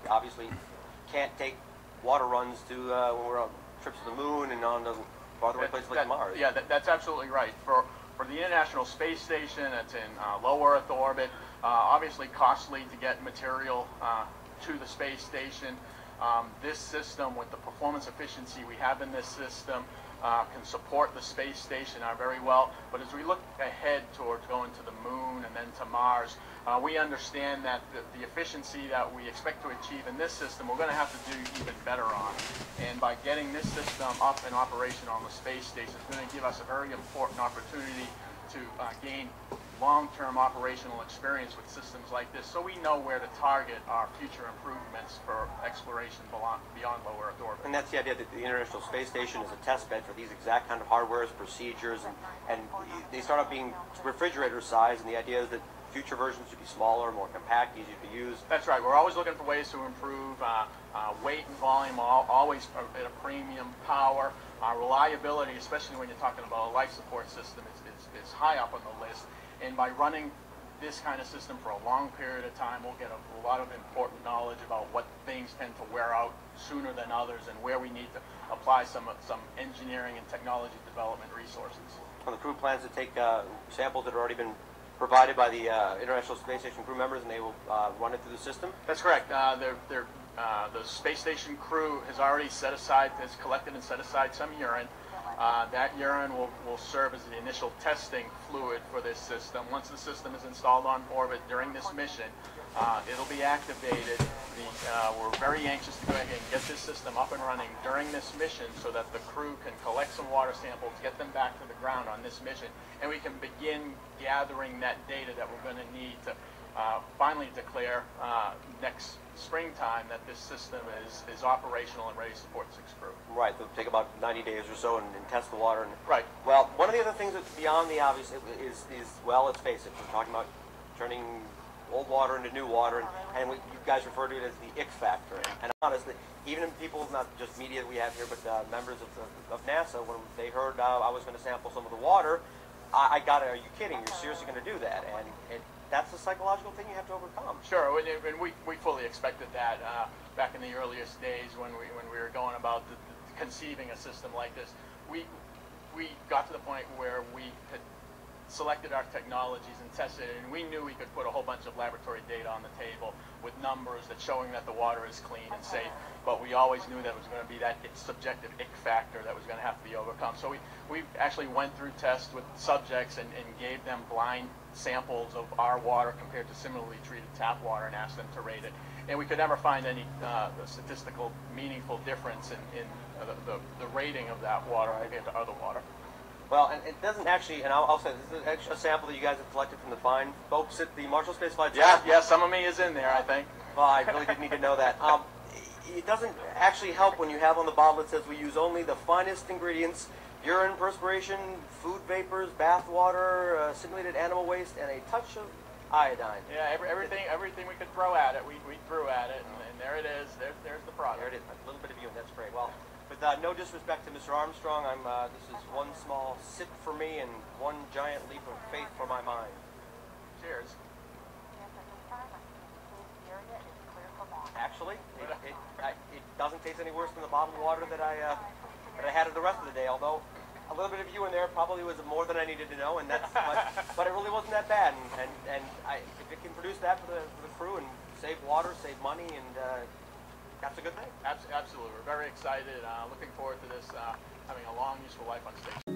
obviously can't take water runs to when we're on trips to the moon and on the farther away places like Mars. Yeah, that's absolutely right. For the International Space Station, that's in low Earth orbit, obviously costly to get material to the space station. This system, with the performance efficiency we have in this system, can support the space station very well. But as we look ahead towards going to the moon and then to Mars, we understand that the efficiency that we expect to achieve in this system, we're going to have to do even better on. And by getting this system up and operational on the space station, it's going to give us a very important opportunity to gain long-term operational experience with systems like this, so we know where to target our future improvements for exploration beyond low Earth orbit. And that's the idea, that the International Space Station is a test bed for these exact kind of hardwares, procedures, and they start out being refrigerator size, and the idea is that future versions should be smaller, more compact, easier to use. That's right. We're always looking for ways to improve weight and volume, always at a premium. Power, reliability, especially when you're talking about a life support system, is high up on the list. And by running this kind of system for a long period of time, we'll get a lot of important knowledge about what things tend to wear out sooner than others, and where we need to apply some engineering and technology development resources. Well, the crew plans to take samples that have already been provided by the International Space Station crew members, and they will run it through the system? That's correct. The space station crew has already collected and set aside some urine. That urine will serve as the initial testing fluid for this system. Once the system is installed on orbit during this mission, it'll be activated. We're very anxious to go ahead and get this system up and running during this mission, so that the crew can collect some water samples, get them back to the ground on this mission, and we can begin gathering that data that we're going to need to finally declare next springtime that this system is operational and ready to support 6 crew. Right, it'll take about 90 days or so and test the water. Right. Well, one of the other things that's beyond the obvious is well, let's face it, we're talking about turning old water into new water, and you guys refer to it as the ick factor. And honestly, even people, not just media that we have here, but members of NASA, when they heard I was going to sample some of the water, I got it, are you kidding? You're seriously going to do that? And that's a psychological thing you have to overcome. Sure, and we fully expected that back in the earliest days when we were going about conceiving a system like this. We got to the point where we had selected our technologies and tested it, and we knew we could put a whole bunch of laboratory data on the table with numbers that showing that the water is clean and safe, but we always knew that it was going to be that subjective ick factor that was going to have to be overcome. So we actually went through tests with subjects and gave them blind samples of our water compared to similarly treated tap water and asked them to rate it. And we could never find any statistical meaningful difference in the rating of that water compared to other water. Well, and it doesn't actually, and I'll say, this is actually a sample that you guys have collected from the fine folks at the Marshall Space Flight Center. Yeah, some of me is in there, I think. Well, I really didn't need to know that. It doesn't actually help when you have on the bottle it says we use only the finest ingredients: urine, perspiration, food vapors, bath water, simulated animal waste, and a touch of iodine. Yeah, everything we could throw at it, we threw at it, and there it is. There's the product. There it is. A little bit of you, and that's great. Well, with no disrespect to Mr. Armstrong, this is one small sip for me and one giant leap of faith for my mind. Cheers. Actually, it doesn't taste any worse than the bottled water that I had the rest of the day. Although a little bit of you in there probably was more than I needed to know, and that's but it really wasn't that bad. And if it can produce that for the crew and save water, save money, and that's a good thing. Absolutely. We're very excited. Looking forward to this having a long, useful life on station.